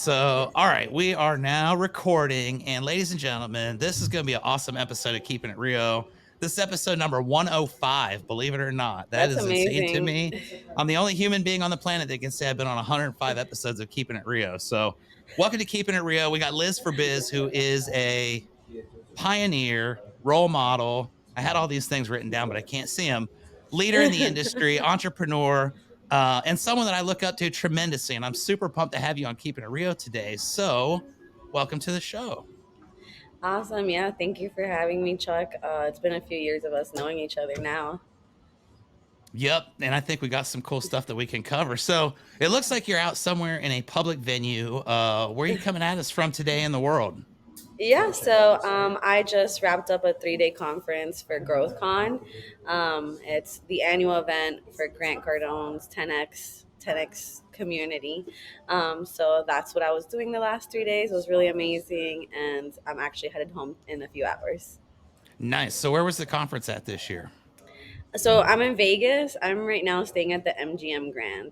All right, we are now recording. And ladies and gentlemen, this is going to be an awesome episode of Keeping It Real. This is episode number 105, believe it or not. That That's is insane to amazing. me. I'm the only human being on the planet that can say I've been on 105 episodes of Keeping It Real. So, welcome to Keeping It Real. We got Liz for Biz, who is a pioneer, role model. I had all these things written down, but I can't see them. Leader in the industry, entrepreneur, and someone that I look up to tremendously. And I'm super pumped to have you on Keeping It Real today. So, welcome to the show. Awesome. Yeah. Thank you for having me, Chuck. It's been a few years of us knowing each other now. Yep. And I think we got some cool stuff that we can cover. So, it looks like you're out somewhere in a public venue. Where are you coming at us from today in the world? Yeah. So I just wrapped up a 3-day conference for GrowthCon. It's the annual event for Grant Cardone's 10X community. So that's what I was doing the last 3 days. It was really amazing. And I'm actually headed home in a few hours. Nice. So, where was the conference at this year? So I'm in Vegas. I'm right now staying at the MGM Grand.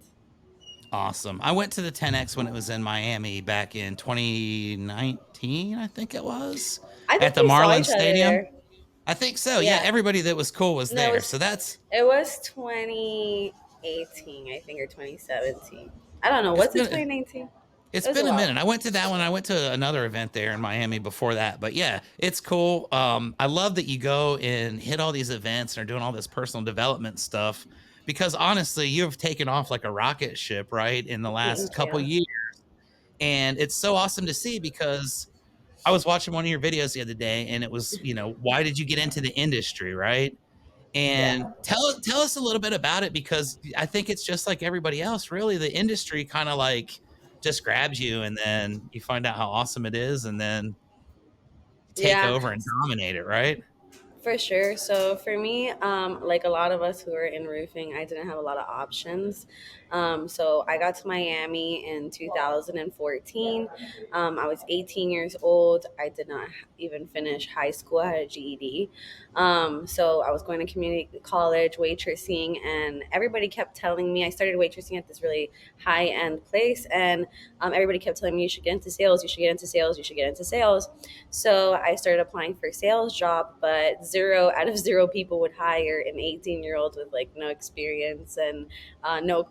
Awesome. I went to the 10X when it was in Miami back in 2019, I think it was, I at think the we saw Marlins each other Stadium. there. I think so. Yeah, Yeah. everybody that was cool was No, there. So that's it was 2018, I think, or 2017. I don't know. it's Was it been 2019? it's It was a been a minute. while. I went to that one. I went to another event there in Miami before that. But yeah, it's cool. I love that you go and hit all these events and are doing all this personal development stuff because honestly, you have taken off like a rocket ship, right, in the last Thank couple you. years. And it's so awesome to see because I was watching one of your videos the other day and it was, why did you get into the industry, right? And Yeah. tell us a little bit about it because I think it's just like everybody else, really. The industry kind of like just grabs you and then you find out how awesome it is and then take Yeah. over and dominate it, right? For sure. So for me, like a lot of us who are in roofing, I didn't have a lot of options. So I got to Miami in 2014. I was 18 years old. I did not even finish high school. I had a GED. So I was going to community college, waitressing, and everybody kept telling me I started waitressing at this really high end place, and everybody kept telling me you should get into sales, you should get into sales, you should get into sales. So I started applying for a sales job, but zero out of zero people would hire an 18-year-old with like no experience and no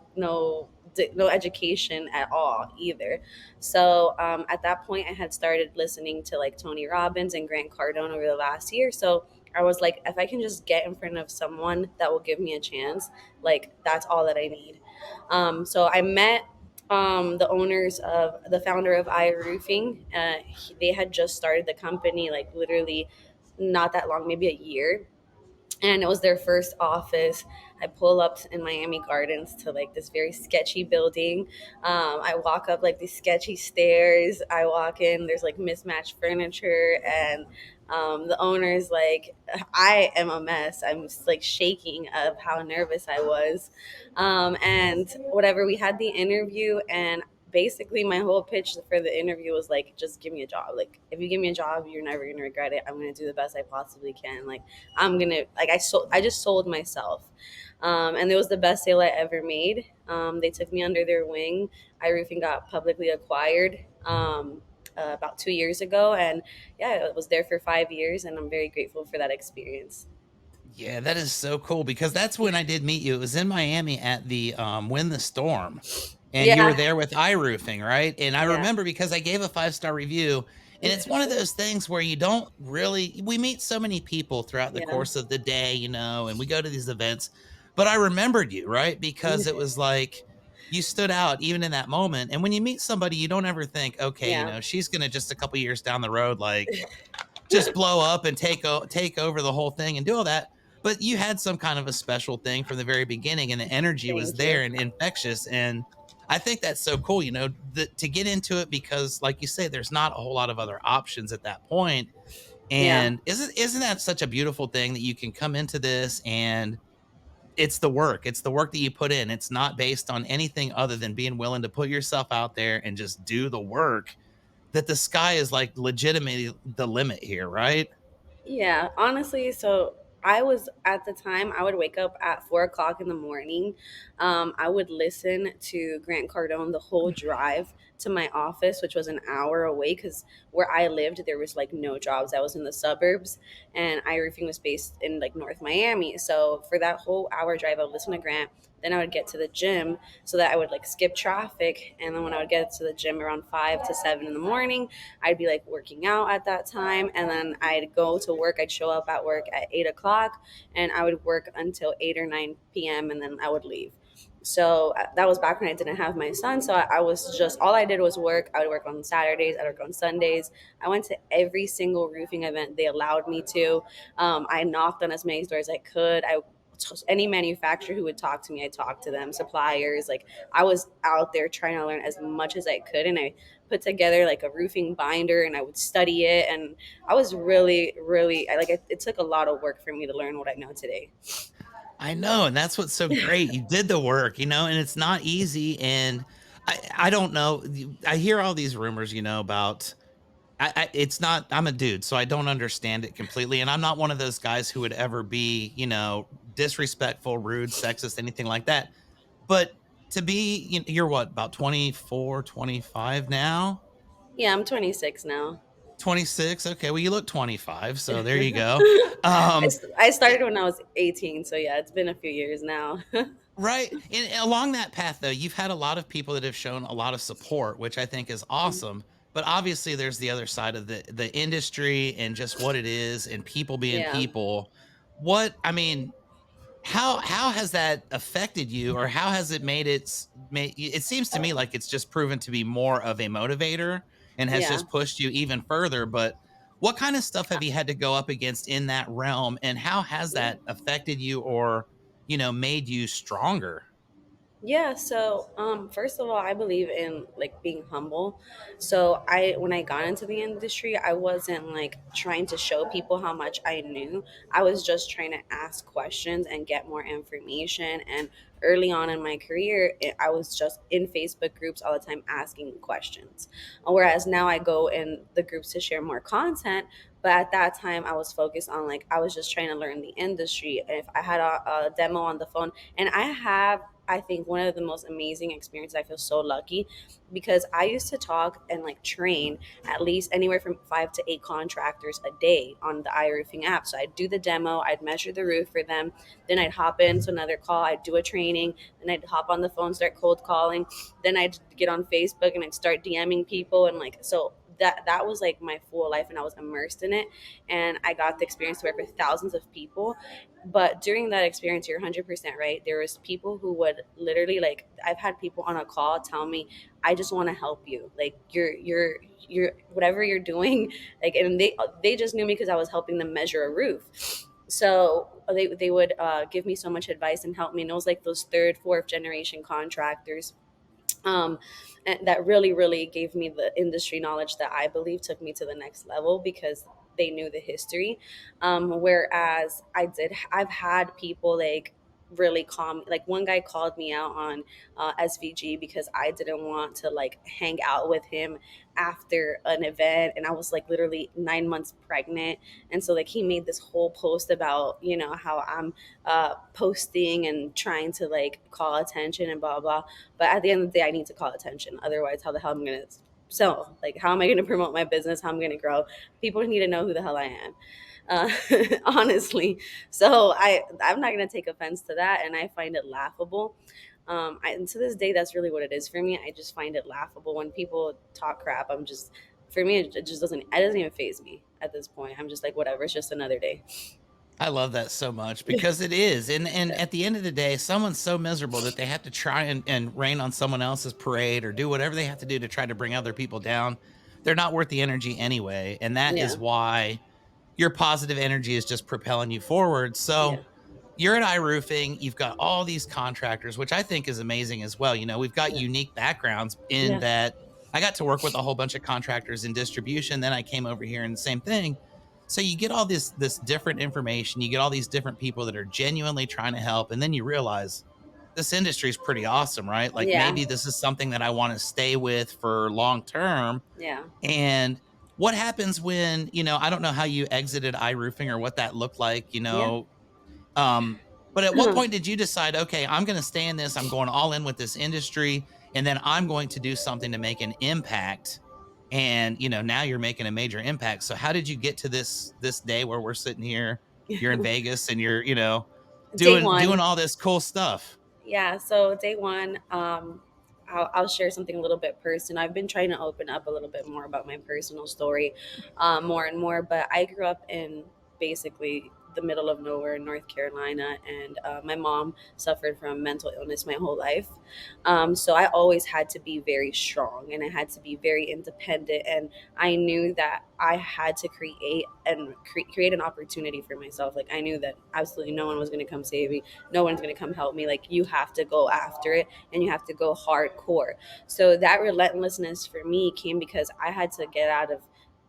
education at all either. So at that point, I had started listening to like Tony Robbins and Grant Cardone over the last year. So I was like, if I can just get in front of someone that will give me a chance, like that's all that I need. So I met the founder of iRoofing. They had just started the company, like literally not that long, maybe a year, and it was their first office. I pull up in Miami Gardens to like this very sketchy building. I walk up like these sketchy stairs. I walk in, there's like mismatched furniture, and the owner's like, I am a mess. I'm just like shaking of how nervous I was. And whatever, we had the interview, and basically my whole pitch for the interview was like, just give me a job. Like, if you give me a job, you're never gonna regret it. I'm gonna do the best I possibly can. Like, I'm gonna like I just sold myself, and it was the best sale I ever made. They took me under their wing. iRoofing got publicly acquired about 2 years ago, and yeah, I was there for 5 years, and I'm very grateful for that experience. Yeah, that is so cool because that's when I did meet you. It was in Miami at the Win the Storm, and you were Yeah, there with iRoofing, right? And I yeah, remember because I gave a 5-star review, and it's one of those things where you don't really we meet so many people throughout the yeah. course of the day, and we go to these events, but I remembered you, right? Because it was like you stood out even in that moment. And when you meet somebody, you don't ever think, okay, Yeah. she's gonna just a couple years down the road, like just blow up and take over the whole thing and do all that. But you had some kind of a special thing from the very beginning, and the energy was Thank you. there and infectious. And I think that's so cool, to get into it because, like you say, there's not a whole lot of other options at that point. Yeah. And isn't that such a beautiful thing that you can come into this and it's the work that you put in. It's not based on anything other than being willing to put yourself out there and just do the work that the sky is like legitimately the limit here, right? Yeah, honestly, so I was at the time, I would wake up at 4 o'clock in the morning. I would listen to Grant Cardone the whole drive to my office, which was an hour away because where I lived, there was like no jobs. I was in the suburbs, and iRoofing was based in like North Miami. So for that whole hour drive, I would listen to Grant. Then I would get to the gym so that I would like skip traffic. And then when I would get to the gym around 5 to 7 in the morning, I'd be like working out at that time. And then I'd go to work. I'd show up at work at 8 o'clock, and I would work until 8 or 9 p.m. and then I would leave. So that was back when I didn't have my son. So I was just, all I did was work. I would work on Saturdays, I would work on Sundays. I went to every single roofing event they allowed me to. I knocked on as many doors as I could. Any manufacturer who would talk to me, I talked to them, suppliers. Like I was out there trying to learn as much as I could. And I put together like a roofing binder and I would study it. And I was really, really, it took a lot of work for me to learn what I know today. I know, and that's what's so great. You did the work, and it's not easy. And I don't know. I hear all these rumors, about it's not. I'm a dude, so I don't understand it completely. And I'm not one of those guys who would ever be, disrespectful, rude, sexist, anything like that. But to be, you're what, about 24, 25 now? Yeah, I'm 26 now. 26. Okay, well, you look 25, so there you go. I, Um, I started when I was 18, so yeah, it's been a few years now. Right, and along that path, though, you've had a lot of people that have shown a lot of support, which I think is awesome, but obviously there's the other side of the industry and just what it is and people being Yeah, people. What I mean, how has that affected you, or how has it made it seems to me like it's just proven to be more of a motivator and has yeah. just pushed you even further, but what kind of stuff have you had to go up against in that realm, and how has that affected you or, made you stronger? Yeah, so first of all, I believe in like being humble. So I when I got into the industry, I wasn't like trying to show people how much I knew. I was just trying to ask questions and get more information. And early on in my career, I was just in Facebook groups all the time asking questions. Whereas now I go in the groups to share more content. But at that time, I was focused on like I was just trying to learn the industry. And if I had a demo on the phone, and I think one of the most amazing experiences. I feel so lucky because I used to talk and like train at least anywhere from 5 to 8 contractors a day on the iRoofing app. So I'd do the demo, I'd measure the roof for them, then I'd hop into another call, I'd do a training, then I'd hop on the phone, start cold calling, then I'd get on Facebook and I'd start DMing people and like so that was like my full life and I was immersed in it and I got the experience to work with thousands of people. But during that experience, you're 100% right. There was people who would literally like I've had people on a call tell me, I just want to help you. Like you're whatever you're doing, like and they just knew me because I was helping them measure a roof. So they would give me so much advice and help me. And it was like those third, fourth generation contractors um, and that really really gave me the industry knowledge that I believe took me to the next level because they knew the history. Whereas I've had people like really calm, like one guy called me out on SVG because I didn't want to like hang out with him after an event and I was like literally 9 months pregnant. And so like he made this whole post about how I'm posting and trying to like call attention and blah blah. But at the end of the day, I need to call attention. Otherwise, how the hell am I gonna sell? Like, how am I gonna promote my business? How am I gonna grow? People need to know who the hell I am. Uh, honestly, so I'm not gonna take offense to that, and I find it laughable. And to this day, that's really what it is for me. I just find it laughable when people talk crap. For me, it just doesn't even phase me at this point. I'm just like, whatever. It's just another day. I love that so much because it is. And at the end of the day, someone's so miserable that they have to try and rain on someone else's parade or do whatever they have to do to try to bring other people down. They're not worth the energy anyway. And that Yeah, is why your positive energy is just propelling you forward. yeah, So you're at iRoofing, you've got all these contractors, which I think is amazing as well. We've got yeah, unique backgrounds in yeah, that I got to work with a whole bunch of contractors in distribution. Then I came over here and the same thing. So you get all this different information, you get all these different people that are genuinely trying to help, and then you realize this industry is pretty awesome, right? Like yeah, maybe this is something that I want to stay with for long term. yeah, And what happens when, I don't know how you exited iRoofing or what that looked like, yeah. um, but at what point did you decide, okay, I'm going to stay in this, I'm going all in with this industry? and then I'm going to do something to make an impact. And now you're making a major impact. So how did you get to this day where we're sitting here, you're in Vegas and you're, Day doing one. all this cool stuff? Yeah, so day one, I'll share something a little bit personal. I've been trying to open up a little bit more about my personal story, more and more. But I grew up in basically the middle of nowhere in North Carolina, and my mom suffered from mental illness my whole life. So I always had to be very strong, and I had to be very independent, and I knew that I had to create and create an opportunity for myself. Like I knew that absolutely no one was going to come save me, no one's going to come help me. Like you have to go after it and you have to go hardcore. So that relentlessness for me came because I had to get out of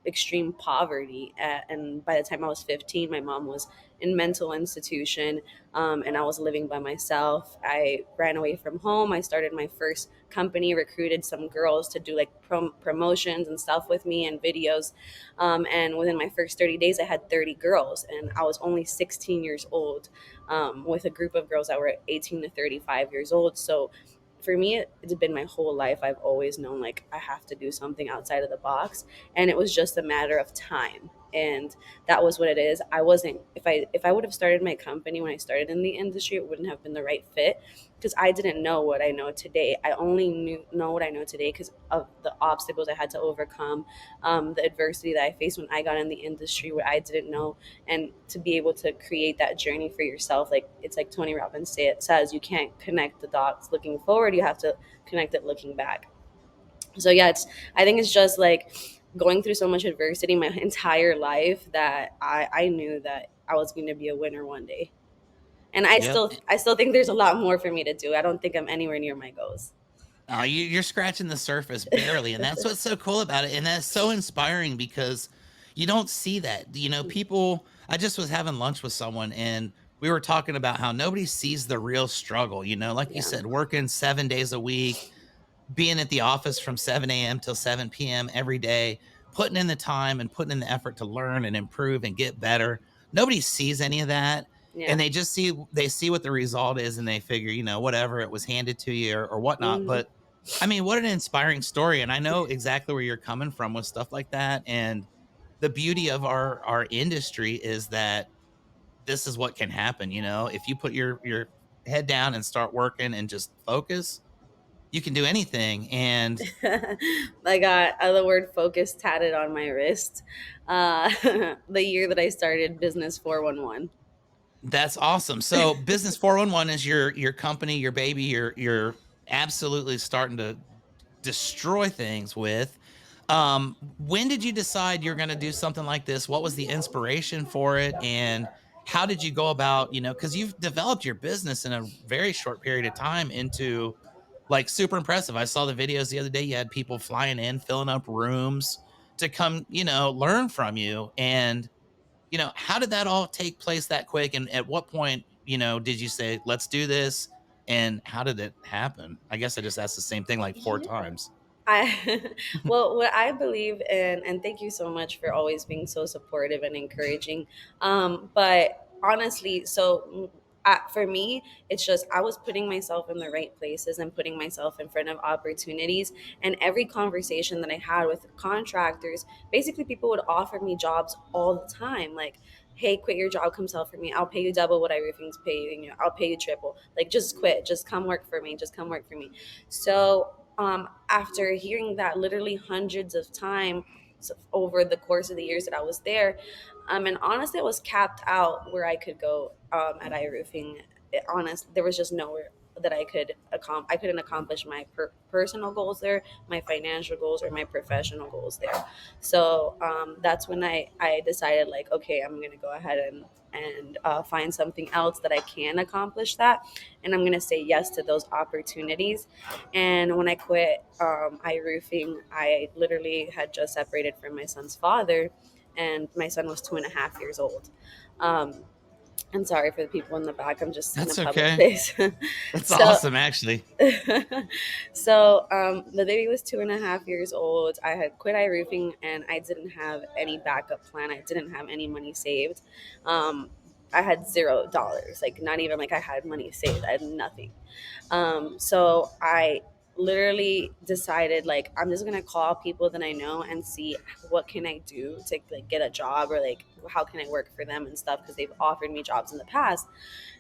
extreme poverty. And by the time I was 15, my mom was in mental institution, and I was living by myself. I ran away from home. I started my first company, recruited some girls to do like promotions and stuff with me and videos. And within my first 30 days, I had 30 girls, and I was only 16 years old, with a group of girls that were 18 to 35 years old. So for me, it's been my whole life. I've always known like I have to do something outside of the box, and it was just a matter of time. And that was what it is. I wasn't if I would have started my company when I started in the industry, it wouldn't have been the right fit because I didn't know what I know today. I only know what I know today because of the obstacles I had to overcome, the adversity that I faced when I got in the industry where I didn't know. And to be able to create that journey for yourself, like it's like Tony Robbins says, you can't connect the dots looking forward, you have to connect it looking back. So yeah, I think it's just like going through so much adversity my entire life that I knew that I was going to be a winner one day. And I Yep. still I still think there's a lot more for me to do. I don't think I'm anywhere near my goals. You're scratching the surface barely, and that's what's so cool about it, and that's so inspiring because you don't see that. People. I just was having lunch with someone, and we were talking about how nobody sees the real struggle. Like you Yeah. said, working 7 days a week, being at the office from 7 a.m. till 7 p.m. every day, putting in the time and putting in the effort to learn and improve and get better. Nobody sees any of that. Yeah. And they see what the result is and they figure, whatever, it was handed to you or whatnot. Hmm. But I mean, what an inspiring story. And I know exactly where you're coming from with stuff like that. And the beauty of our industry is that this is what can happen. If you put your head down and start working and just focus, you can do anything. And I got the word focus tatted on my wrist, the year that I started Business 411. that's awesome. So Business 411 is your company, your baby, you're absolutely starting to destroy things with. When did you decide you're going to do something like this? What was the inspiration for it? And how did you go about, because you've developed your business in a very short period of time into like super impressive. I saw the videos the other day. You had people flying in, filling up rooms to come, learn from you. And how did that all take place that quick? And at what point, did you say, let's do this? And how did it happen? I guess I just asked the same thing like four Yeah. times. I well, what I believe in, and thank you so much for always being so supportive and encouraging. But honestly, for me, it's just I was putting myself in the right places and putting myself in front of opportunities. And every conversation that I had with contractors, basically people would offer me jobs all the time, like, hey, quit your job, come sell for me, I'll pay you double what I roofing's pay you, I'll pay you triple, like just quit, just come work for me, just come work for me. So after hearing that literally hundreds of times over the course of the years that I was there, and honestly, I was capped out where I could go, at iRoofing. Honest, there was just nowhere that I couldn't accomplish my personal goals there, my financial goals, or my professional goals there. So that's when I decided, like, okay, I'm gonna go ahead and find something else that I can accomplish that, and I'm gonna say yes to those opportunities. And when I quit iRoofing, I literally had just separated from my son's father, and my son was 2.5 years old. Um, I'm sorry for the people in the back. I'm just in a That's public okay. place. That's so, awesome, actually. the baby was 2.5 years old. I had quit iRoofing, and I didn't have any backup plan. I didn't have any money saved. Um, I had $0, like not even like I had money saved. I had nothing. So I literally decided like I'm just gonna call people that I know and see what can I do to like get a job, or like how can I work for them and stuff, because they've offered me jobs in the past.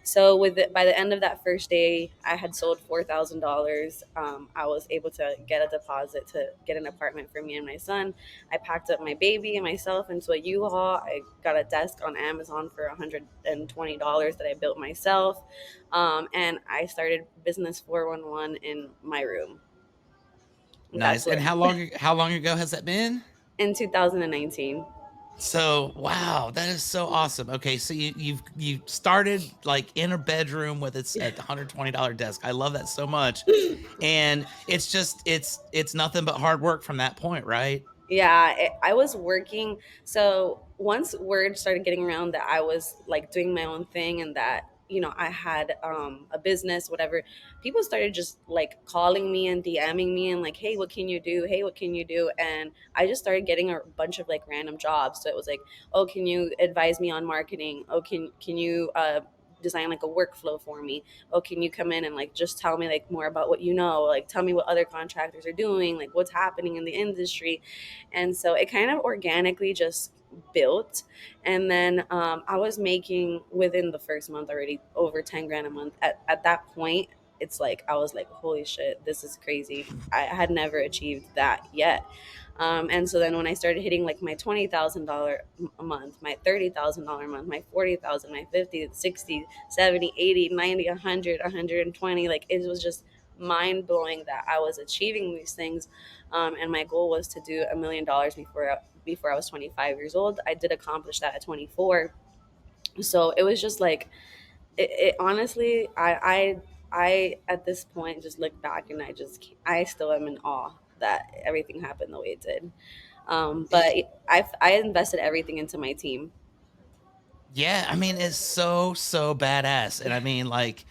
So with it, by the end of that first day, I had sold $4,000. I was able to get a deposit to get an apartment for me and my son. I packed up my baby and myself into a U-Haul. I got a desk on Amazon for $120 that I built myself, and I started business 411 in my room. That's Nice. And what how long ago has that been? in 2019. So, wow, that is so awesome. Okay, so you started like in a bedroom with its at $120 desk. I love that so much. And it's just it's nothing but hard work from that point, right? Yeah, I was working. So once word started getting around that I was like doing my own thing, and that I had a business, whatever, people started just like calling me and DMing me and like, hey, what can you do? Hey, what can you do? And I just started getting a bunch of like random jobs. So it was like, oh, can you advise me on marketing? Oh, can you design like a workflow for me? Oh, can you come in and like just tell me like more about what you know? Like tell me what other contractors are doing, like what's happening in the industry. And so it kind of organically just built. And then I was making within the first month already over 10 grand a month. At that point, it's like I was like, holy shit, this is crazy. I had never achieved that yet. And so then when I started hitting like my $20,000 a month, my $30,000 a month, my 40,000, my 50, 60, 70, 80, 90, 100, 120, like it was just mind blowing that I was achieving these things. And my goal was to do $1 million before I was 25 years old. I did accomplish that at 24. So it was just like it honestly, I at this point just look back and I still am in awe that everything happened the way it did. But I invested everything into my team. Yeah, I mean, it's so badass, and I mean, like,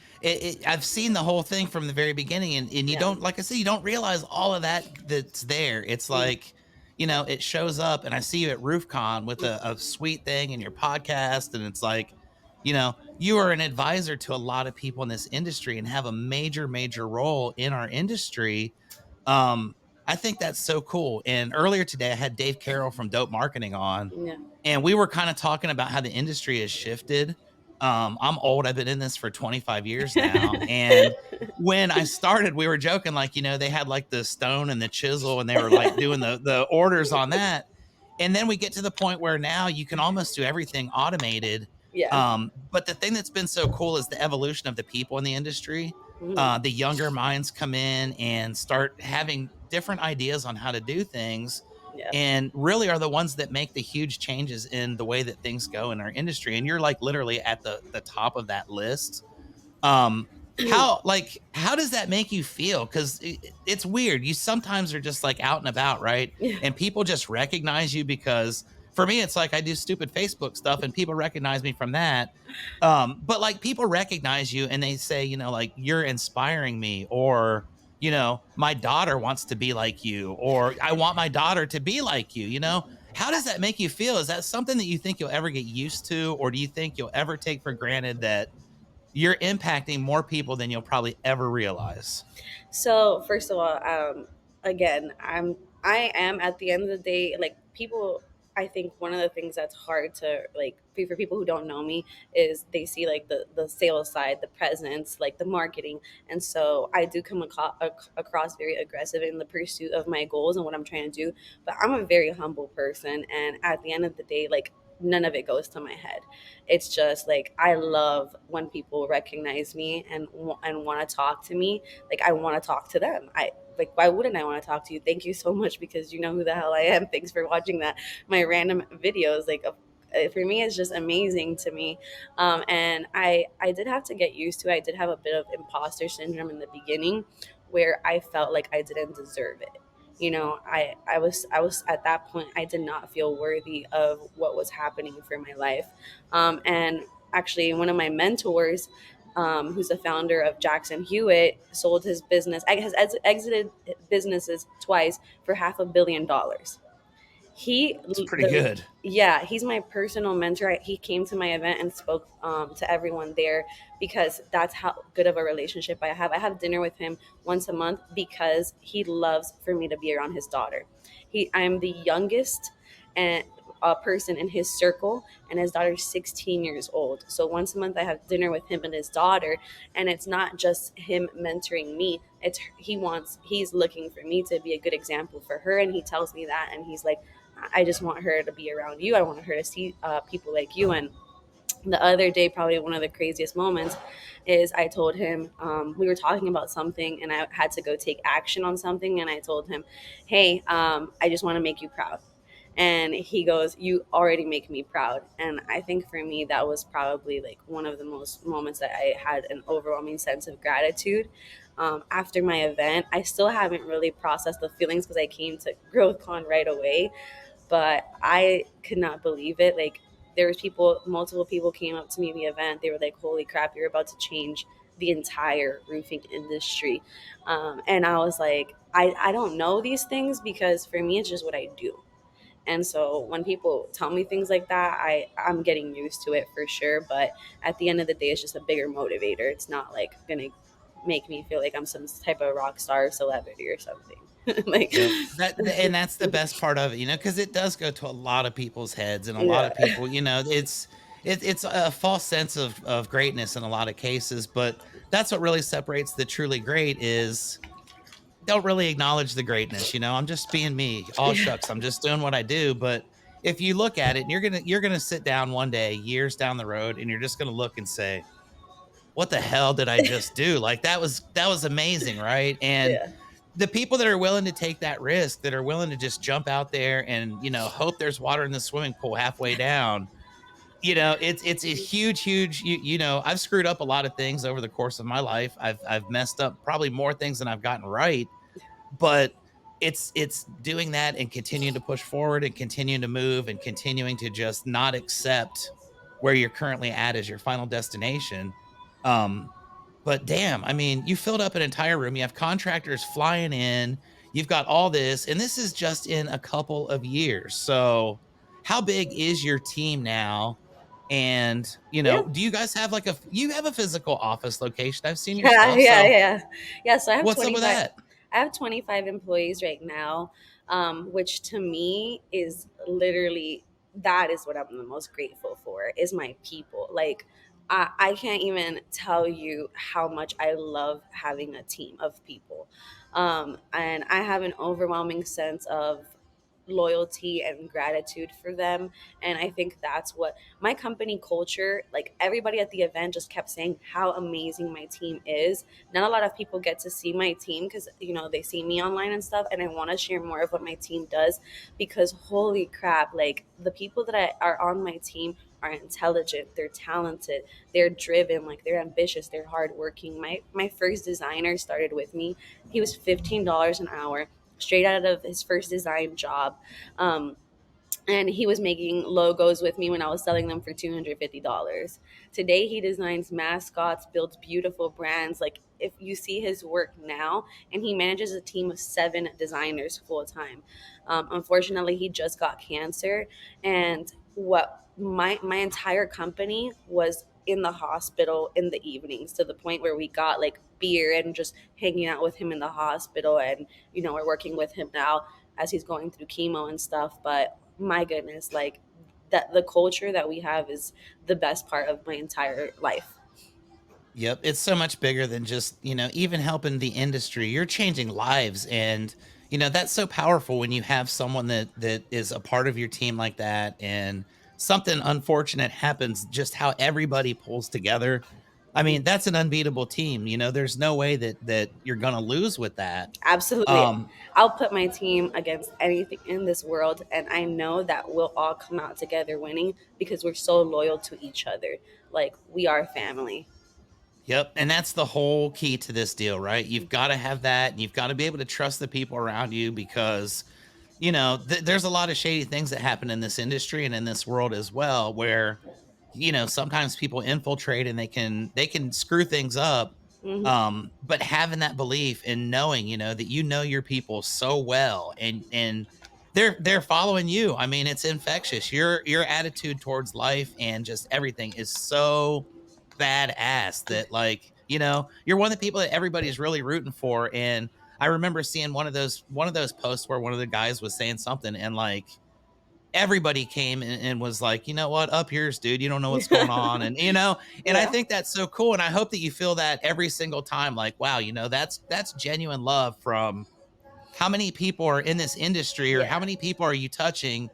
I've seen the whole thing from the very beginning, and you Yeah. don't, like I said, you don't realize all of that that's there. It's Mm, like, it shows up, and I see you at RoofCon with a sweet thing in your podcast, and it's like, you are an advisor to a lot of people in this industry and have a major role in our industry. Um, I think that's so cool. And earlier today, I had Dave Carroll from Dope Marketing on, yeah. and we were kind of talking about how the industry has shifted. I'm old. I've been in this for 25 years now. And when I started, we were joking, like, they had like the stone and the chisel, and they were like doing the orders on that. And then we get to the point where now you can almost do everything automated. Yeah. But the thing that's been so cool is the evolution of the people in the industry. Mhm. The younger minds come in and start having different ideas on how to do things, Yeah. and really are the ones that make the huge changes in the way that things go in our industry. And you're like literally at the top of that list. um how does that make you feel? Because it's weird, you sometimes are just like out and about, right? Yeah. And people just recognize you, because for me it's like I do stupid Facebook stuff and people recognize me from that. But like people recognize you and they say, like, you're inspiring me, or my daughter wants to be like you, or I want my daughter to be like you. How does that make you feel? Is that something that you think you'll ever get used to, or do you think you'll ever take for granted that you're impacting more people than you'll probably ever realize? So first of all, again, I am at the end of the day like people. I think one of the things that's hard to like for people who don't know me is they see like the sales side, the presence, like the marketing, and so I do come across very aggressive in the pursuit of my goals and what I'm trying to do. But I'm a very humble person, and at the end of the day, like none of it goes to my head. It's just like I love when people recognize me and want to talk to me. Like I want to talk to them. I like why wouldn't I want to talk to you? Thank you so much because you know who the hell I am. Thanks for watching that my random videos. Like for me, it's just amazing to me. And I did have to get used to it. I did have a bit of imposter syndrome in the beginning, where I felt like I didn't deserve it. I was at that point, I did not feel worthy of what was happening for my life. And actually, one of my mentors, who's the founder of Jackson Hewitt, sold his business, has exited businesses twice for $500 million. He It's pretty the good. Yeah, he's my personal mentor. He came to my event and spoke to everyone there because that's how good of a relationship I have. I have dinner with him once a month because he loves for me to be around his daughter. I'm the youngest and person in his circle, and his daughter's 16 years old. So once a month, I have dinner with him and his daughter, and it's not just him mentoring me. He's looking for me to be a good example for her, and he tells me that, and he's like, I just want her to be around you. I want her to see people like you. And the other day, probably one of the craziest moments is I told him, we were talking about something and I had to go take action on something. And I told him, hey, I just want to make you proud. And he goes, you already make me proud. And I think for me, that was probably like one of the most moments that I had an overwhelming sense of gratitude. After my event, I still haven't really processed the feelings because I came to GrowthCon right away, but I could not believe it. Like, there was multiple people came up to me in the event. They were like, "Holy crap, you're about to change the entire roofing industry," and I was like, I don't know these things because for me, it's just what I do. And so when people tell me things like that, I'm getting used to it for sure. But at the end of the day, it's just a bigger motivator. It's not like gonna make me feel like I'm some type of rock star celebrity or something. Like, Yep. And that's the best part of it, because it does go to a lot of people's heads, and a lot yeah, of people, it's a false sense of greatness in a lot of cases, but that's what really separates the truly great is don't really acknowledge the greatness. I'm just being me. All yeah, shucks, I'm just doing what I do. But if you look at it and you're gonna sit down one day, years down the road, and you're just gonna look and say, what the hell did I just do? Like that was amazing, right? And yeah. the people that are willing to take that risk, that are willing to just jump out there and hope there's water in the swimming pool halfway down, it's a huge I've screwed up a lot of things over the course of my life. I've messed up probably more things than I've gotten right, but it's doing that and continuing to push forward and continuing to move and continuing to just not accept where you're currently at as your final destination. But damn, I mean, you filled up an entire room. You have contractors flying in. You've got all this, and this is just in a couple of years. So, how big is your team now? And Yeah. do you guys have you have a physical office location? I've seen your Yeah, stuff. yeah, So, yeah. Yeah, so what's up with that? I have 25 employees right now, which to me is literally, that is what I'm the most grateful for, is my people. Like, I can't even tell you how much I love having a team of people. And I have an overwhelming sense of loyalty and gratitude for them. And I think that's what my company culture, like, everybody at the event just kept saying how amazing my team is. Not a lot of people get to see my team because they see me online and stuff, and I want to share more of what my team does, because holy crap, like, the people that are on my team are intelligent, they're talented, they're driven, like, they're ambitious, they're hardworking. My first designer started with me. He was $15 an hour, straight out of his first design job. Um, and he was making logos with me when I was selling them for $250. Today, he designs mascots, builds beautiful brands. Like, if you see his work now, and he manages a team of 7 designers full time. Unfortunately, he just got cancer, and what my entire company was in the hospital in the evenings, to the point where we got like beer and just hanging out with him in the hospital. And we're working with him now as he's going through chemo and stuff. But my goodness, like, that the culture that we have is the best part of my entire life. Yep, it's so much bigger than just, even helping the industry. You're changing lives, and that's so powerful when you have someone that is a part of your team like that, and something unfortunate happens, just how everybody pulls together. I mean, that's an unbeatable team. There's no way that you're going to lose with that. Absolutely. Um I'll put my team against anything in this world, and I know that we'll all come out together winning because we're so loyal to each other. Like, we are family. Yep, and that's the whole key to this deal, right? You've gotta have that, and you've gotta be able to trust the people around you because, there's a lot of shady things that happen in this industry and in this world as well, where, sometimes people infiltrate and they can screw things up. Hmm. But having that belief and knowing, that your people so well, and they're following you. I mean, it's infectious. Your attitude towards life and just everything is so badass that, like, you're one of the people that everybody's really rooting for. And I remember seeing one of those posts where one of the guys was saying something, and like everybody came and was like, you know what, up yours, dude. You don't know what's going on. And and I Yeah. think that's so cool. And I hope that you feel that every single time. Like, wow, that's genuine love from how many people are in this industry, or how Yeah. many people are you touching?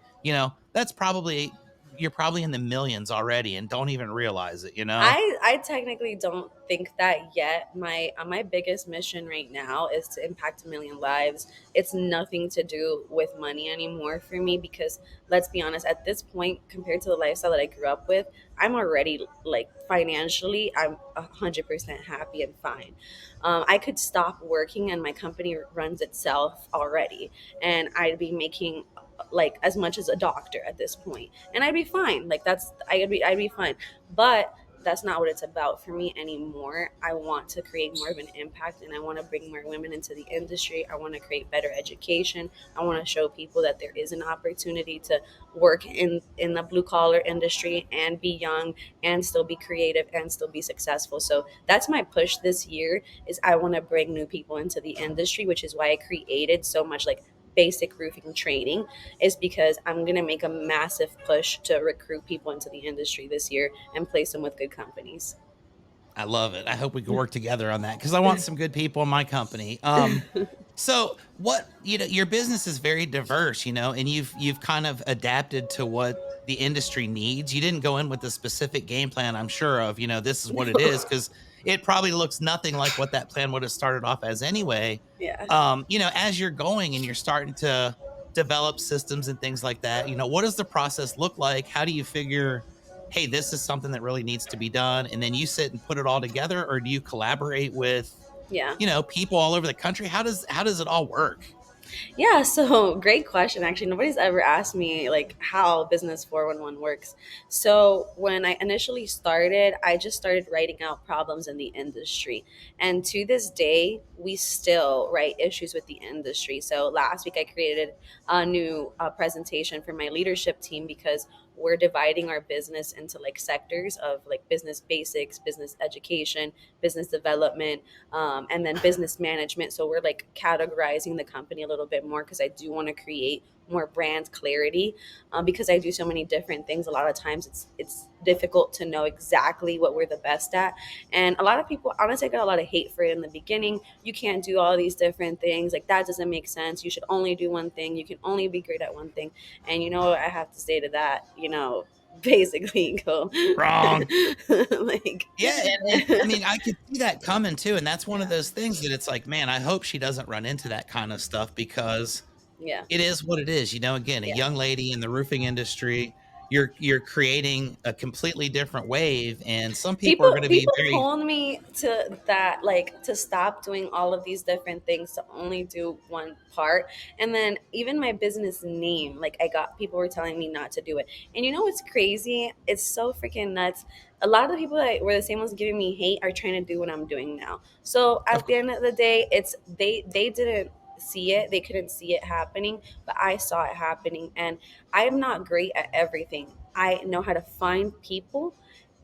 That's probably you're probably in the millions already and don't even realize it. I technically don't think that yet. My biggest mission right now is to impact a million lives. It's nothing to do with money anymore for me, because let's be honest, at this point, compared to the lifestyle that I grew up with, I'm already, like, financially, I'm 100% happy and fine. I could stop working and my company runs itself already, and I'd be making like as much as a doctor at this point, and I'd be fine. Like, I'd be fine. But that's not what it's about for me anymore. I want to create more of an impact, and I want to bring more women into the industry. I want to create better education. I want to show people that there is an opportunity to work in the blue collar industry and be young and still be creative and still be successful. So that's my push this year, is I want to bring new people into the industry, which is why I created so much, like, basic roofing training, is because I'm going to make a massive push to recruit people into the industry this year and place them with good companies. I love it. I hope we can work together on that because I want some good people in my company. So what your business is very diverse, and you've kind of adapted to what the industry needs. You didn't go in with a specific game plan, I'm sure of, this is what it is, because it probably looks nothing like what that plan would have started off as anyway. Yeah. As you're going and you're starting to develop systems and things like that, what does the process look like? How do you figure, hey, this is something that really needs to be done? And then you sit and put it all together, or do you collaborate with, Yeah. people all over the country? How does it all work? Yeah, so great question. Actually, nobody's ever asked me like how Business 411 works. So, when I initially started, I just started writing out problems in the industry. And to this day, we still write issues with the industry. So, last week I created a new presentation for my leadership team, because we're dividing our business into like sectors of like business basics, business education, business development, and then business management. So we're like categorizing the company a little bit more, because I do want to create more brand clarity, because I do so many different things. A lot of times it's difficult to know exactly what we're the best at, and a lot of people honestly got a lot of hate for it in the beginning. You can't do all these different things. Like, that doesn't make sense. You should only do one thing. You can only be great at one thing. And you know what I have to say to that? Basically go Wrong. like Yeah, and I mean, I could see that coming too, and that's one of yeah, those things that it's like, man, I hope she doesn't run into that kind of stuff, because yeah, it is what it is. Again, a yeah. young lady in the roofing industry, you're creating a completely different wave, and some people are people going to be people very told me to that, like, to stop doing all of these different things, to only do one part. And then even my business name, like, I got people were telling me not to do it. And you know what's crazy? It's so freaking nuts. A lot of the people that were the same ones giving me hate are trying to do what I'm doing now. So of at the course. end of the day, it's they didn't see it, they couldn't see it happening, but I saw it happening. And I'm not great at everything. I know how to find people,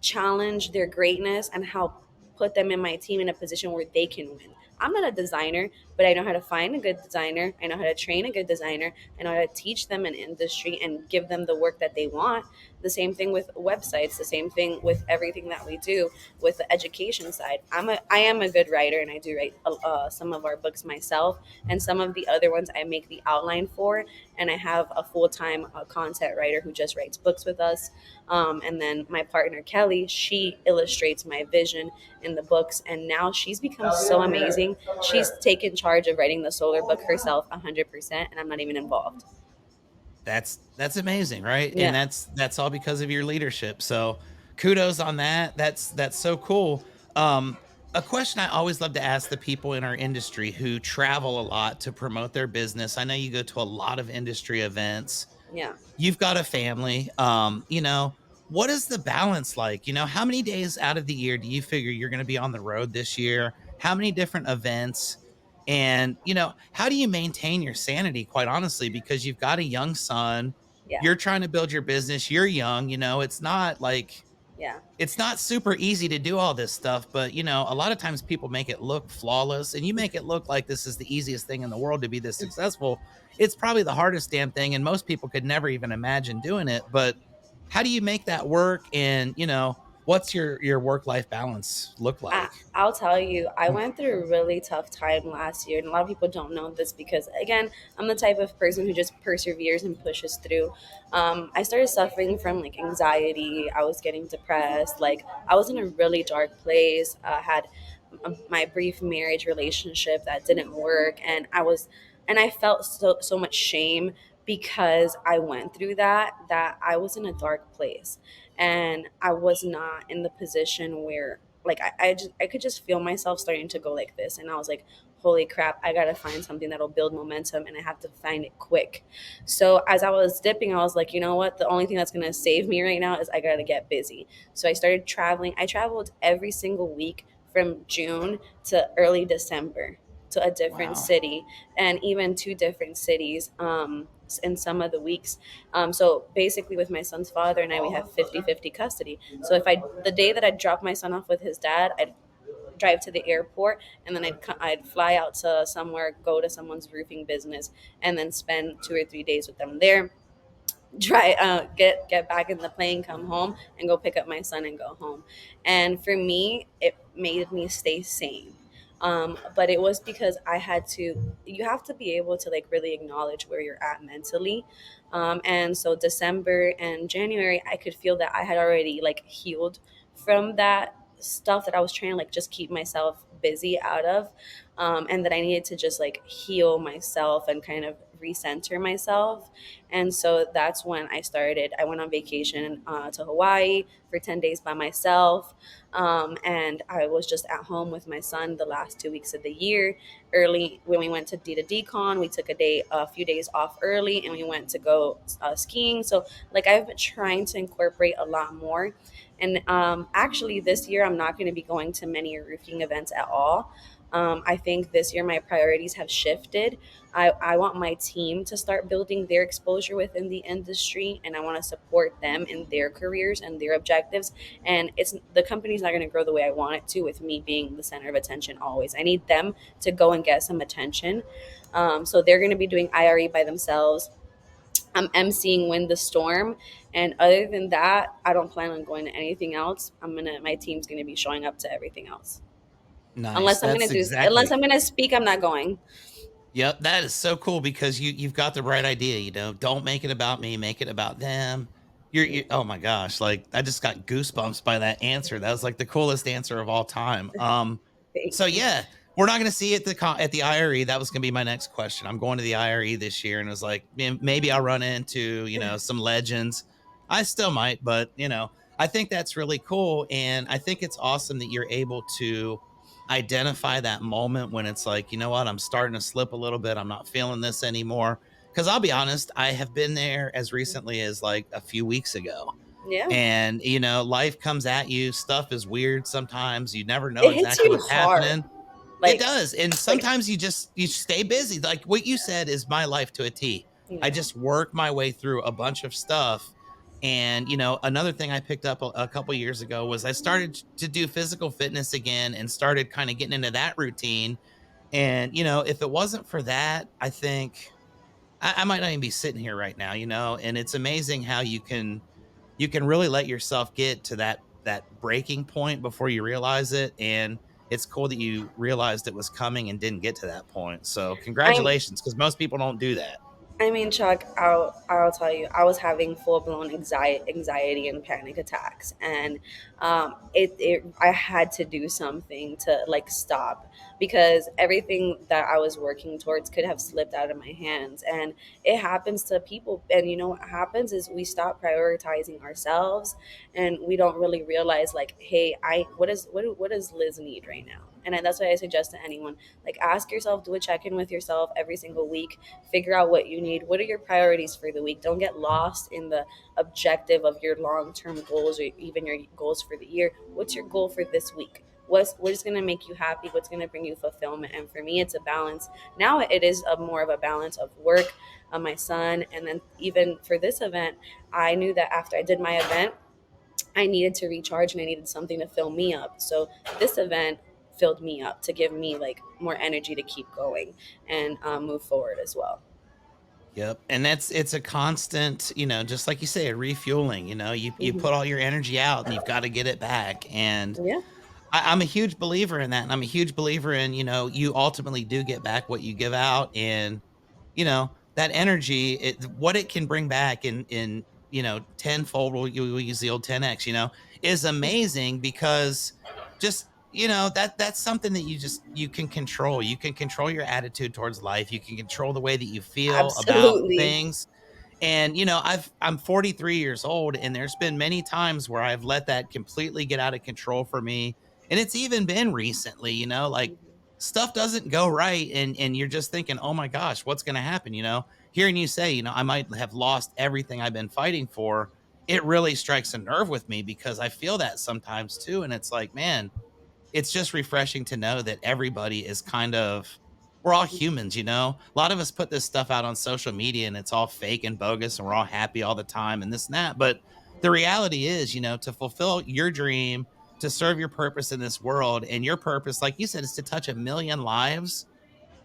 challenge their greatness, and help put them in my team in a position where they can win. I'm not a designer, but I know how to find a good designer. I know how to train a good designer. I know how to teach them an industry and give them the work that they want. The same thing with websites, the same thing with everything that we do with the education side. I am a good writer, and I do write some of our books myself, and some of the other ones I make the outline for, and I have a full-time content writer who just writes books with us. And then my partner Kelly, she illustrates my vision in the books, and now she's become so amazing. She's taken charge of writing the solar book herself 100%, and I'm not even involved. That's amazing, right? And Yeah, that's all because of your leadership. So kudos on that. That's so cool. Um, a question I always love to ask the people in our industry who travel a lot to promote their business. I know you go to a lot of industry events. yeah. You've got a family. What is the balance like? How many days out of the year do you figure you're going to be on the road this year? How many different events? And, how do you maintain your sanity, quite honestly? Because you've got a young son, Yeah, you're trying to build your business, you're young, it's not like yeah. it's not super easy to do all this stuff, but a lot of times people make it look flawless and you make it look like this is the easiest thing in the world to be this successful. It's probably the hardest damn thing and most people could never even imagine doing it, but how do you make that work and, what's your work-life balance look like? I'll tell you, I went through a really tough time last year, and a lot of people don't know this because, again, I'm the type of person who just perseveres and pushes through. I started suffering from like anxiety. I was getting depressed. Like, I was in a really dark place. I had my brief marriage relationship that didn't work, and I felt so much shame because I went through that I was in a dark place, and I was not in the position where like I could just feel myself starting to go like this, and I was like, holy crap, I gotta find something that'll build momentum, and I have to find it quick. So as I was dipping, I was like, you know what, the only thing that's gonna save me right now is I gotta get busy. So I started traveling. I traveled every single week from June to early December to a different Wow. city, and even two different cities in some of the weeks. So basically, with my son's father and I, we have 50-50 custody. So if the day that I drop my son off with his dad, I'd drive to the airport, and then I'd fly out to somewhere, go to someone's roofing business, and then spend 2 or 3 days with them there. Try get back in the plane, come home, and go pick up my son and go home. And for me, it made me stay sane. But it was because I had to. You have to be able to like really acknowledge where you're at mentally. And so December and January, I could feel that I had already like healed from that stuff that I was trying to like just keep myself busy out of, and that I needed to just like heal myself and kind of recenter myself. And so that's when I started. I went on vacation to Hawaii for 10 days by myself. And I was just at home with my son the last 2 weeks of the year. Early, when we went to Decon, we took a few days off early, and we went to go skiing. So, like, I've been trying to incorporate a lot more. And actually, this year, I'm not going to be going to many roofing events at all. I think this year my priorities have shifted. I want my team to start building their exposure within the industry, and I want to support them in their careers and their objectives. And it's the company's not going to grow the way I want it to with me being the center of attention always. I need them to go and get some attention. So they're going to be doing IRE by themselves. I'm emceeing Win the Storm, and other than that, I don't plan on going to anything else. My team's gonna be showing up to everything else. Nice. That's Unless exactly. I'm gonna speak, I'm not going. Yep, that is so cool because you've got the right idea, don't make it about me, make it about them. Oh my gosh, like I just got goosebumps by that answer. That was like the coolest answer of all time. So Thank you. yeah, we're not going to see it at the IRE. That was going to be my next question. I'm going to the IRE this year and it was like maybe I'll run into, some legends. I still might, but I think that's really cool and I think it's awesome that you're able to identify that moment when it's like, you know what, I'm starting to slip a little bit. I'm not feeling this anymore. Cause I'll be honest, I have been there as recently as like a few weeks ago. Yeah, And, life comes at you. Stuff is weird sometimes. You never know it hits exactly you what's hard. happening. It Like, does. And like, sometimes you stay busy. Like what you said is my life to a T. I yeah. just work my way through a bunch of stuff. And another thing I picked up a couple years ago was I started to do physical fitness again and started kind of getting into that routine. And if it wasn't for that, I think I might not even be sitting here right now. And it's amazing how you can really let yourself get to that breaking point before you realize it. And it's cool that you realized it was coming and didn't get to that point. So I'm congratulations, because most people don't do that. I mean, Chuck, I'll tell you, I was having full blown anxiety and panic attacks, and I had to do something to like stop, because everything that I was working towards could have slipped out of my hands, and it happens to people. And you know what happens is we stop prioritizing ourselves, and we don't really realize like, hey, I what does Liz need right now? And that's why I suggest to anyone, like, ask yourself, do a check in with yourself every single week, figure out what you need. What are your priorities for the week? Don't get lost in the objective of your long term goals or even your goals for the year. What's your goal for this week? what's going to make you happy, what's going to bring you fulfillment. And for me, it's a balance. Now it is a more of a balance of work, my son, and then even for this event, I knew that after I did my event, I needed to recharge and I needed something to fill me up. So this event filled me up to give me like more energy to keep going and move forward as well. Yep, and it's a constant, just like you say, a refueling. You Hmm. put all your energy out, and you've got to get it back. And Yeah, I'm a huge believer in that, and I'm a huge believer in, you ultimately do get back what you give out, and that energy, what it can bring back in tenfold. We'll use the old 10x, is amazing because just that's something that you can control. You can control your attitude towards life. You can control the way that you feel about absolutely. things. And I'm 43 years old, and there's been many times where I've let that completely get out of control for me. And it's even been recently, like Mhm. stuff doesn't go right, and you're just thinking, "Oh my gosh, what's going to happen?" Hearing you say, I might have lost everything I've been fighting for, it really strikes a nerve with me because I feel that sometimes too. And it's like, man, it's just refreshing to know that everybody is kind of, we're all humans, A lot of us put this stuff out on social media and it's all fake and bogus and we're all happy all the time and this and that. But the reality is, to fulfill your dream, to serve your purpose in this world, and your purpose, like you said, is to touch a million lives.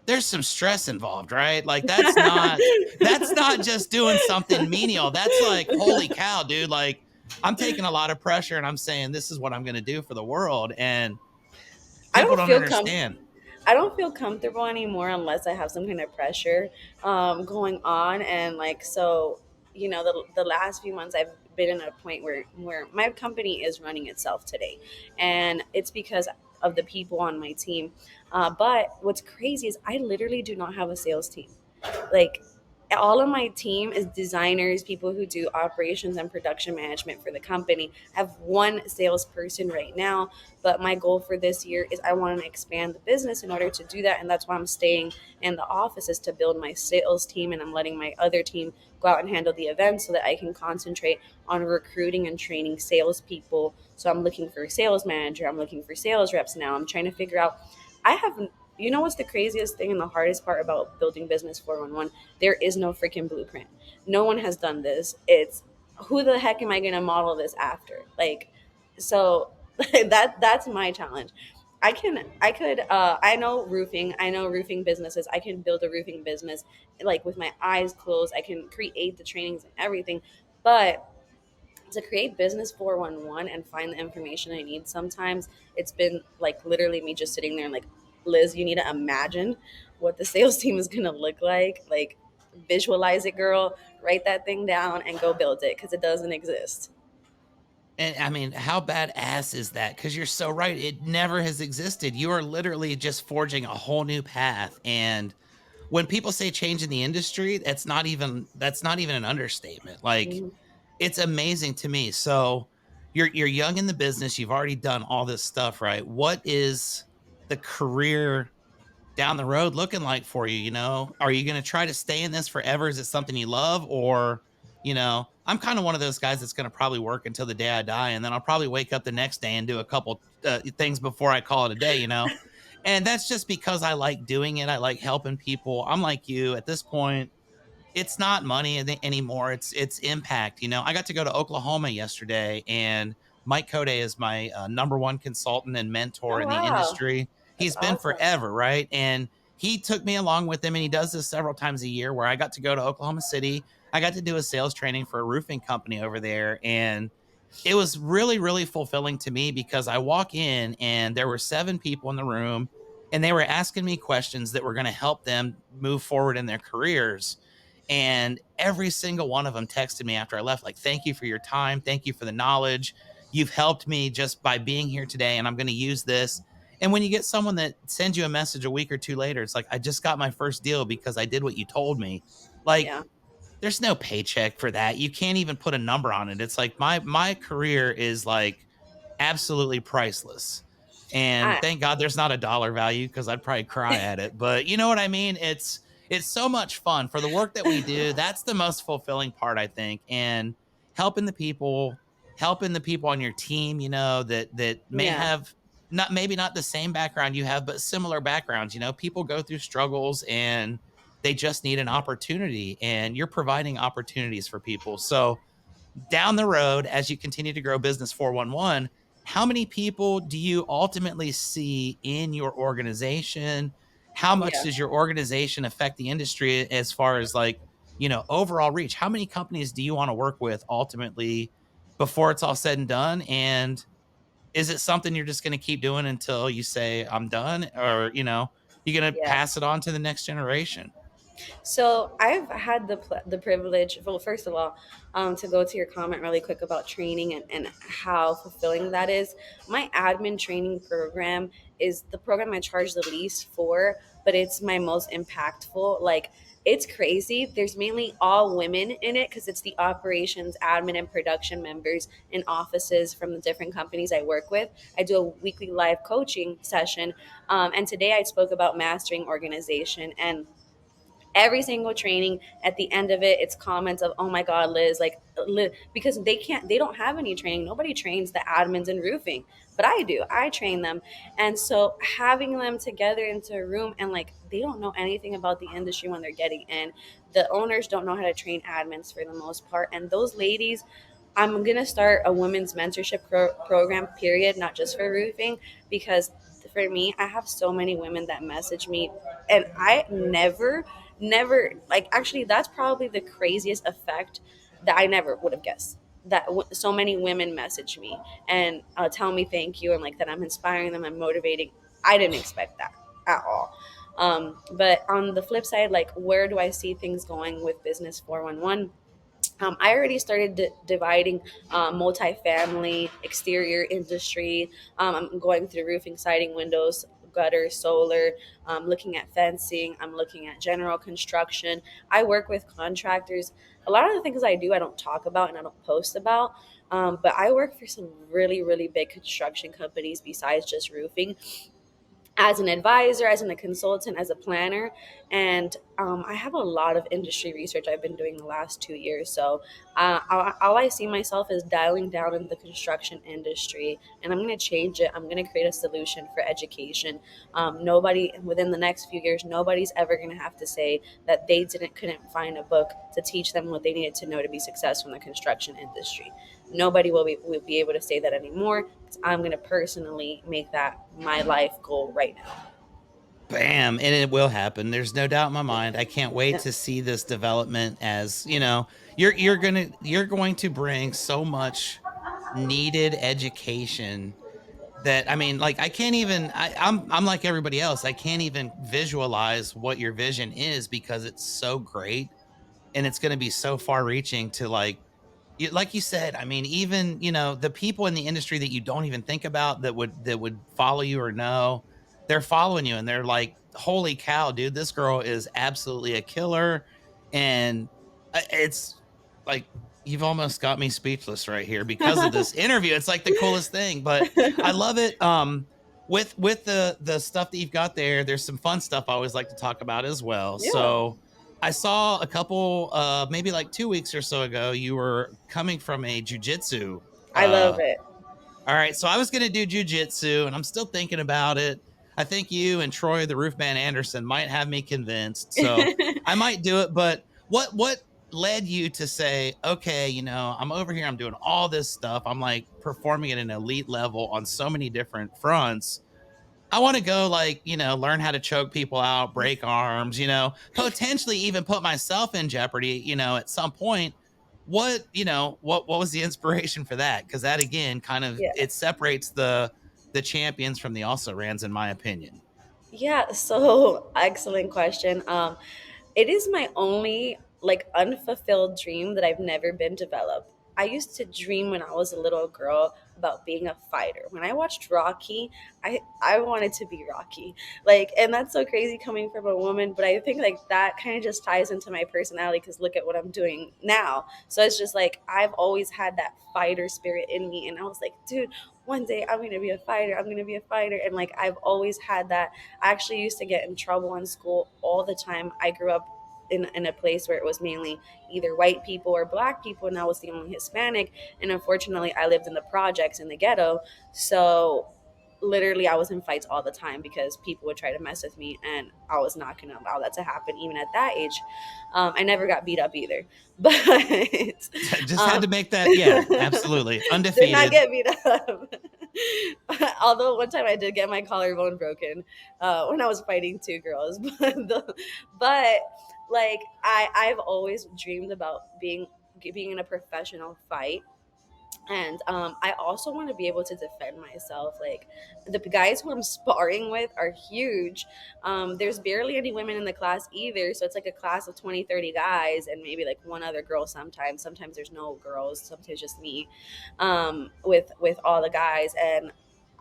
There's some stress involved, right? Like that's not just doing something menial. That's like, holy cow, dude. Like I'm taking a lot of pressure and I'm saying this is what I'm going to do for the world. And I people don't don't feel understand. I don't feel comfortable anymore unless I have some kind of pressure going on. And like, so, the last few months I've been in a point where my company is running itself today. And it's because of the people on my team. But what's crazy is I literally do not have a sales team. Like, all of my team is designers, people who do operations and production management for the company. I have one salesperson right now, but my goal for this year is I want to expand the business in order to do that. And that's why I'm staying in the office, is to build my sales team, and I'm letting my other team go out and handle the events so that I can concentrate on recruiting and training salespeople. So I'm looking for a sales manager, I'm looking for sales reps now. I'm trying to figure out, I have, what's the craziest thing and the hardest part about building business 411? There is no freaking blueprint. No one has done this. It's, who the heck am I going to model this after? Like, so that's my challenge. I know roofing. I know roofing businesses. I can build a roofing business like with my eyes closed. I can create the trainings and everything. But to create business 411 and find the information I need, sometimes it's been like literally me just sitting there and like, Liz, you need to imagine what the sales team is going to look like. Like, visualize it, girl. Write that thing down and go build it, because it doesn't exist. And I mean, how badass is that? Because you're so right. It never has existed. You are literally just forging a whole new path. And when people say change in the industry, that's not even an understatement. Like Mhm. it's amazing to me. So you're young in the business. You've already done all this stuff, right? What is the career down the road looking like for you? Are you going to try to stay in this forever? Is it something you love? Or, I'm kind of one of those guys that's going to probably work until the day I die. And then I'll probably wake up the next day and do a couple things before I call it a day. And that's just because I like doing it. I like helping people. I'm like you at this point. It's not money anymore. It's impact. I got to go to Oklahoma yesterday, and Mike Code is my number one consultant and mentor Oh, in the wow. industry. That's He's been awesome. forever, right? And he took me along with him, and he does this several times a year where I got to go to Oklahoma City. I got to do a sales training for a roofing company over there, and it was really, really fulfilling to me because I walk in and there were 7 people in the room, and they were asking me questions that were going to help them move forward in their careers. And every single one of them texted me after I left, like, thank you for your time. Thank you for the knowledge. You've helped me just by being here today, and I'm going to use this. And when you get someone that sends you a message a week or two later, it's like, I just got my first deal because I did what you told me. Like, Yeah. there's no paycheck for that. You can't even put a number on it. It's like my career is like absolutely priceless. And I, thank God there's not a dollar value because I'd probably cry at it. But you know what I mean? It's so much fun for the work that we do. That's the most fulfilling part, I think. And helping the people, helping the people on your team, that may yeah. have not maybe not the same background you have, but similar backgrounds. People go through struggles and they just need an opportunity, and you're providing opportunities for people. So down the road, as you continue to grow business 411, how many people do you ultimately see in your organization? How much Yeah. does your organization affect the industry as far as like, overall reach? How many companies do you want to work with ultimately before it's all said and done? And is it something you're just going to keep doing until you say I'm done, or, you're going to Yeah. pass it on to the next generation? So I've had the privilege. Well, first of all, to go to your comment really quick about training and how fulfilling that is. My admin training program is the program I charge the least for, but it's my most impactful. Like, it's crazy. There's mainly all women in it because it's the operations, admin, and production members in offices from the different companies I work with. I do a weekly live coaching session, and today I spoke about mastering organization. And every single training, at the end of it, it's comments of, oh my god, Liz, like, because they don't have any training. Nobody trains the admins in roofing, but I do. I train them. And so having them together into a room, and like, they don't know anything about the industry when they're getting in. The owners don't know how to train admins for the most part, and those ladies, I'm gonna start a women's mentorship program, period, not just for roofing, because for me, I have so many women that message me, and I never, like, actually, that's probably the craziest effect that I never would have guessed. That so many women message me and tell me thank you, and like that I'm inspiring them, I'm motivating. I didn't expect that at all. But on the flip side, like, where do I see things going with business 411? I already started dividing multifamily, exterior industry. I'm going through roofing, siding, windows, gutter, solar, looking at fencing. I'm looking at general construction. I work with contractors. A lot of the things I do, I don't talk about and I don't post about. But I work for some really, really big construction companies besides just roofing, as an advisor, as a consultant, as a planner. And I have a lot of industry research I've been doing the last 2 years. So all I see myself is dialing down in the construction industry, and I'm going to change it. I'm going to create a solution for education. Nobody within the next few years, nobody's ever going to have to say that they couldn't find a book to teach them what they needed to know to be successful in the construction industry. Nobody will be able to say that anymore. I'm going to personally make that my life goal right now. Bam, and it will happen. There's no doubt in my mind. I can't wait Yeah. to see this development. As you're going to bring so much needed education that, I mean, like, I can't even I'm like everybody else. I can't even visualize what your vision is because it's so great, and it's going to be so far reaching to, like you said, I mean, even, the people in the industry that you don't even think about that would follow you or know, they're following you and they're like, "Holy cow, dude, this girl is absolutely a killer." And it's like, you've almost got me speechless right here because of this interview. It's like the coolest thing, but I love it. With the stuff that you've got there, there's some fun stuff I always like to talk about as well. Yeah. So, I saw a couple, maybe like 2 weeks or so ago, you were coming from a jujitsu. I love it. All right, so I was gonna do jujitsu, and I'm still thinking about it. I think you and Troy, the Roofman Anderson, might have me convinced, so I might do it. But what led you to say, okay, I'm over here, I'm doing all this stuff, I'm like performing at an elite level on so many different fronts. I want to go, like, learn how to choke people out, break arms, potentially even put myself in jeopardy, at some point. What was the inspiration for that? Because that, again, kind of, Yeah. it separates the champions from the also rans, in my opinion. Yeah, so excellent question. It is my only like unfulfilled dream that I've never been developed. I used to dream when I was a little girl about being a fighter. When I watched Rocky, I wanted to be Rocky. Like, and that's so crazy coming from a woman, but I think like that kind of just ties into my personality because look at what I'm doing now. So it's just like I've always had that fighter spirit in me, and I was like, dude, one day I'm gonna be a fighter. I'm gonna be a fighter, and like I've always had that. I actually used to get in trouble in school all the time. I grew up in a place where it was mainly either white people or black people, and I was the only Hispanic. And unfortunately, I lived in the projects in the ghetto. So literally I was in fights all the time because people would try to mess with me, and I was not gonna allow that to happen even at that age. I never got beat up either, but Just had um, to make that. Yeah, absolutely. did not Undefeated. get beat up. Although one time I did get my collarbone broken when I was fighting two girls, but like I've always dreamed about being in a professional fight. And I also want to be able to defend myself. Like, the guys who I'm sparring with are huge. There's barely any women in the class either, so it's like a class of 20, 30 guys and maybe like one other girl. Sometimes there's no girls, sometimes just me, with all the guys. And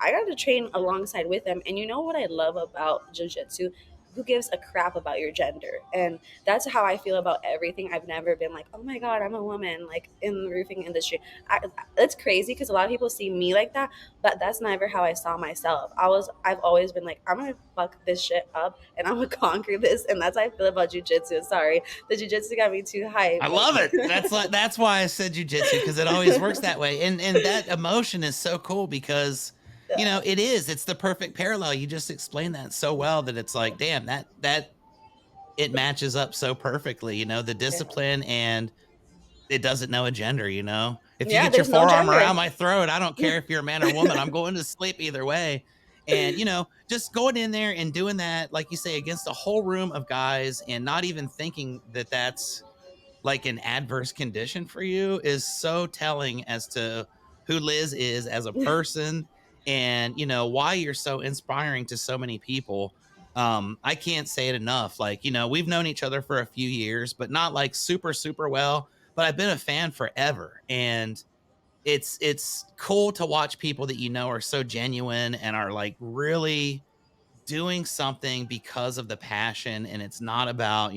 I got to train alongside with them. And you know what I love about jiu-jitsu? Who gives a crap about your gender? And that's how I feel about everything. I've never been like, oh my god, I'm a woman, like in the roofing industry. It's crazy because a lot of people see me like that, but that's never how I saw myself. I've always been like, I'm gonna fuck this shit up and I'm gonna conquer this. And that's how I feel about jujitsu. Sorry, the jujitsu got me too hype. I love it. That's why I said jujitsu, because it always works that way. And that emotion is so cool because Yeah. it is. It's the perfect parallel. You just explained that so well that it's like, damn, that it matches up so perfectly. The discipline, and it doesn't know a gender. If you Yeah, get your there's no forearm gender. around my throat, I don't care if you're a man or woman. I'm going to sleep either way. And just going in there and doing that, like you say, against a whole room of guys, and not even thinking that that's like an adverse condition for you, is so telling as to who Liz is as a person, and why you're so inspiring to so many people. I can't say it enough. Like, we've known each other for a few years, but not like super, super well. But I've been a fan forever. And it's cool to watch people that are so genuine and are like really doing something because of the passion, and it's not about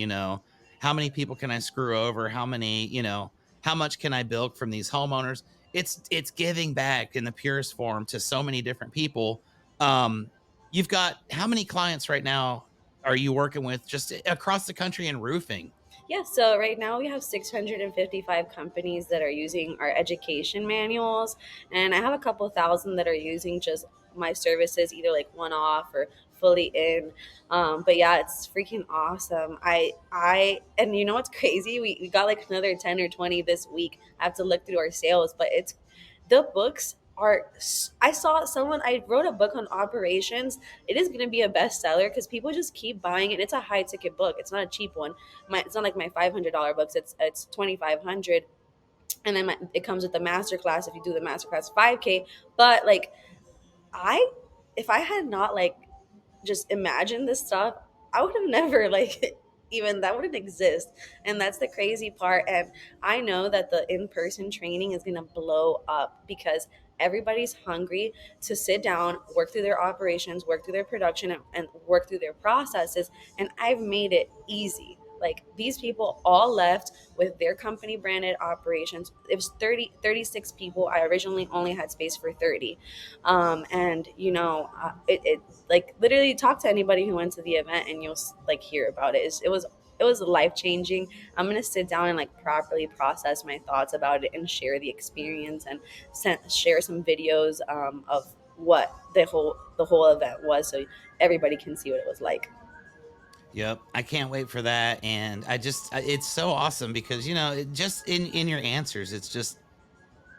how many people can I screw over, how much can I bilk from these homeowners. It's giving back in the purest form to so many different people. You've got how many clients right now are you working with just across the country in roofing? Yeah, so right now we have 655 companies that are using our education manuals, and I have a couple thousand that are using just my services, either like one off or fully in. But yeah, it's freaking awesome. And you know what's crazy? We got like another 10 or 20 this week. I have to look through our sales, but it's the books are. I saw someone, I wrote a book on operations. It is going to be a bestseller because people just keep buying it. It's a high ticket book, it's not a cheap one. It's not like my $500 books. It's 2,500, and then it comes with the master class. If you do the master class, 5K. But like, I if I had not like just imagined this stuff, I would have never like even that wouldn't exist. And that's the crazy part. And I know that the in-person training is going to blow up because everybody's hungry to sit down, work through their operations, work through their production, and work through their processes. And I've made it easy. Like, these people all left with their company branded operations. It was 36 people. I originally only had space for 30. And it like, literally, talk to anybody who went to the event and you'll like hear about it. It was life changing. I'm gonna sit down and like properly process my thoughts about it and share the experience, and share some videos of what the whole event was, so everybody can see what it was like. Yep, I can't wait for that. And it's so awesome because just in your answers, it's just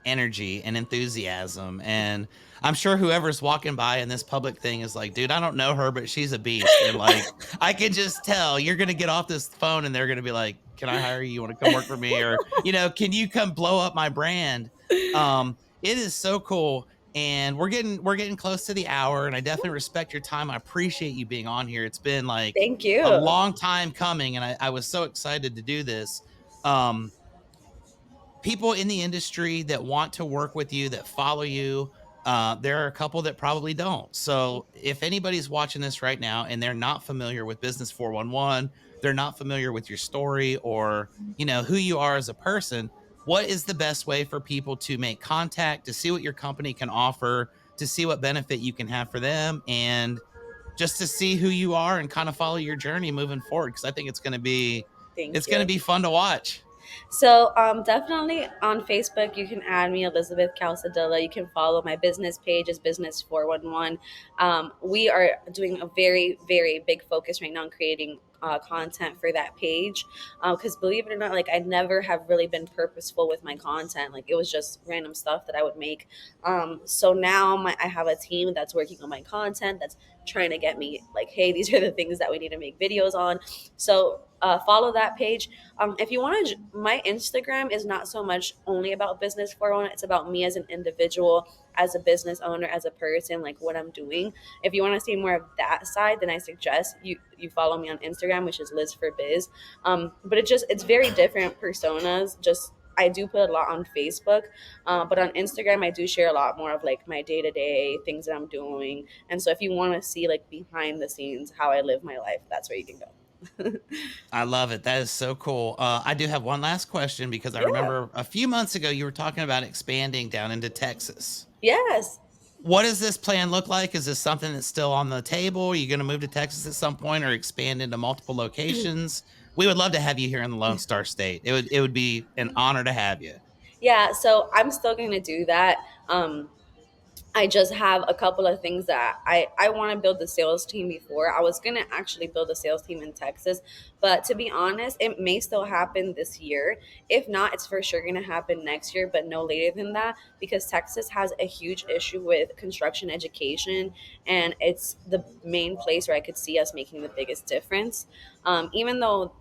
energy and enthusiasm. And I'm sure whoever's walking by in this public thing is like, dude, I don't know her, but she's a beast. And like, I can just tell you're going to get off this phone and they're going to be like, can I hire you? You want to come work for me? Or, can you come blow up my brand? It is so cool. And we're getting close to the hour, and I definitely respect your time. I appreciate you being on here. It's been like Thank a you. long time coming, and I was so excited to do this. Um, People in the industry that want to work with you, that follow you, there are a couple that probably don't. So if anybody's watching this right now and they're not familiar with Business 411, they're not familiar with your story, or who you are as a person, what is the best way for people to make contact, to see what your company can offer, to see what benefit you can have for them, and just to see who you are and kind of follow your journey moving forward? Because I think it's going to be Thank it's going to you. be fun to watch. So definitely on Facebook, you can add me, Elizabeth Calzadilla. You can follow my business page is Business 411. We are doing a very, very big focus right now on creating content for that page. Because believe it or not, like I never have really been purposeful with my content. Like it was just random stuff that I would make. So now I have a team that's working on my content, that's trying to get me like, hey, these are the things that we need to make videos on. So follow that page. If you want to, my Instagram is not so much only about business for one. It's about me as an individual, as a business owner, as a person, like what I'm doing. If you want to see more of that side, then I suggest you follow me on Instagram, which is Liz for Biz. But it's very different personas. Just I do put a lot on Facebook, but on Instagram I do share a lot more of like my day to day things that I'm doing. And so if you want to see like behind the scenes how I live my life, that's where you can go. I love it. That is so cool. I do have one last question because I Yeah. remember a few months ago you were talking about expanding down into Texas. Yes. What does this plan look like? Is this something that's still on the table? Are you going to move to Texas at some point or expand into multiple locations? We would love to have you here in the Lone Star State. It would be an honor to have you. Yeah, so I'm still going to do that. I just have a couple of things that I want to build the sales team before. I was going to actually build a sales team in Texas, but to be honest, it may still happen this year. If not, it's for sure going to happen next year, but no later than that, because Texas has a huge issue with construction education, and it's the main place where I could see us making the biggest difference. Even though,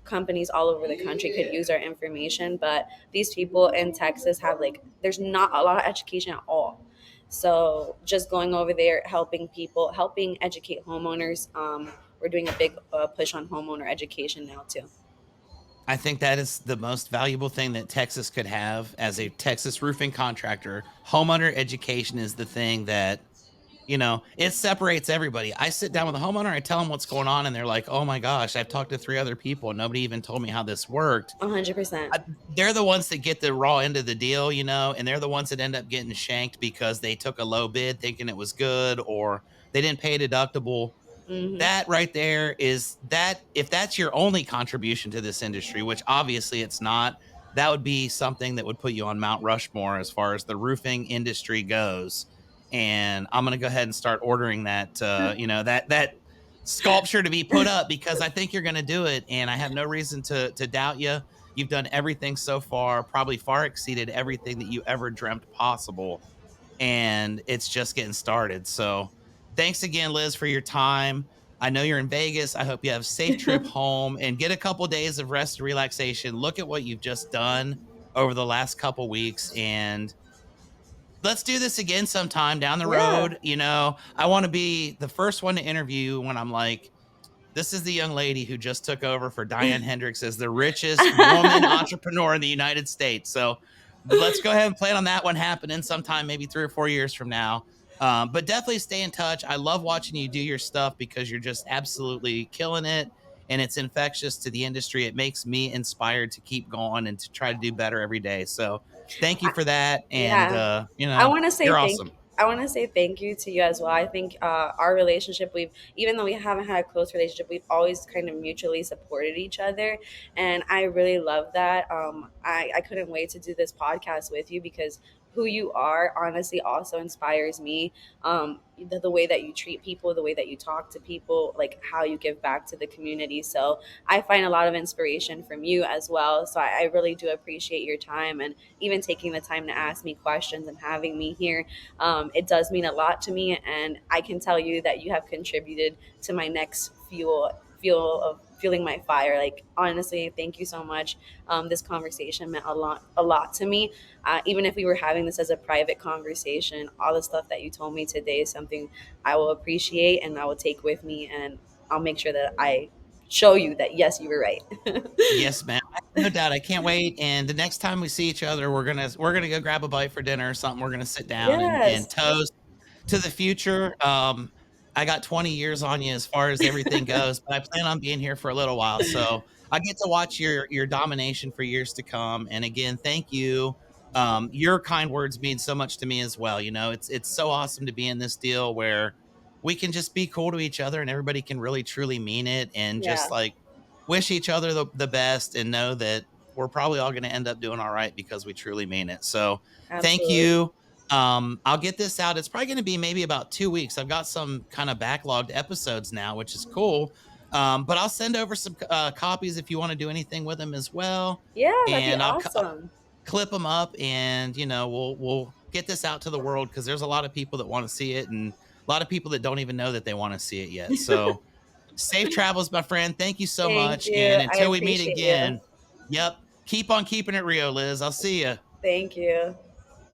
companies all over the country could use our information, but these people in Texas have like, there's not a lot of education at all. So just going over there, helping people, helping educate homeowners. We're doing a big push on homeowner education now too. I think that is the most valuable thing that Texas could have as a Texas roofing contractor. Homeowner education is the thing that, it separates everybody. I sit down with a homeowner, I tell them what's going on, and they're like, "Oh my gosh, I've talked to 3 other people, and nobody even told me how this worked." 100%. They're the ones that get the raw end of the deal, and they're the ones that end up getting shanked because they took a low bid thinking it was good or they didn't pay a deductible. Hmm. That right there is that if that's your only contribution to this industry, which obviously it's not, that would be something that would put you on Mount Rushmore as far as the roofing industry goes. And I'm gonna go ahead and start ordering that, that sculpture to be put up because I think you're gonna do it, and I have no reason to doubt you. You've done everything so far, probably far exceeded everything that you ever dreamt possible, and it's just getting started. So, thanks again, Liz, for your time. I know you're in Vegas. I hope you have a safe trip home and get a couple days of rest and relaxation. Look at what you've just done over the last couple weeks, and let's do this again sometime down the Yeah. road. I want to be the first one to interview when I'm like, this is the young lady who just took over for Diane Hendricks as the richest woman entrepreneur in the United States. So let's go ahead and plan on that one happening sometime, maybe 3 or 4 years from now. But definitely stay in touch. I love watching you do your stuff because you're just absolutely killing it and it's infectious to the industry. It makes me inspired to keep going and to try to do better every day. So thank you for that. And, Yeah. I want to say you're thank awesome. I want to say thank you to you as well. I think our relationship, we've, even though we haven't had a close relationship, we've always kind of mutually supported each other, and I really love that. I couldn't wait to do this podcast with you because who you are honestly also inspires me. The way that you treat people, the way that you talk to people, like how you give back to the community. So I find a lot of inspiration from you as well. So I really do appreciate your time and even taking the time to ask me questions and having me here. It does mean a lot to me, and I can tell you that you have contributed to my next fuel of fueling my fire. Like honestly, thank you so much. This conversation meant a lot to me. Even if we were having this as a private conversation, all the stuff that you told me today is something I will appreciate and I will take with me, and I'll make sure that I show you that yes, you were right. Yes, ma'am. I have no doubt. I can't wait. And the next time we see each other, we're gonna go grab a bite for dinner or something. We're gonna sit down and Yes. toast to the future. I got 20 years on you as far as everything goes, but I plan on being here for a little while. So I get to watch your domination for years to come. And again, thank you. Your kind words mean so much to me as well. It's so awesome to be in this deal where we can just be cool to each other and everybody can really truly mean it and just Yeah. like wish each other the best and know that we're probably all going to end up doing all right because we truly mean it. So thank Absolutely. you. I'll get this out. It's probably going to be maybe about 2 weeks. I've got some kind of backlogged episodes now, which is cool. But I'll send over some copies if you want to do anything with them as well. Yeah, that'd be And I'll awesome. clip them up, and we'll get this out to the world because there's a lot of people that want to see it, and a lot of people that don't even know that they want to see it yet. So safe travels, my friend. Thank you so Thank much. you. And I until we meet appreciate you. again, yep, keep on keeping it real, Liz. I'll see you. Thank you.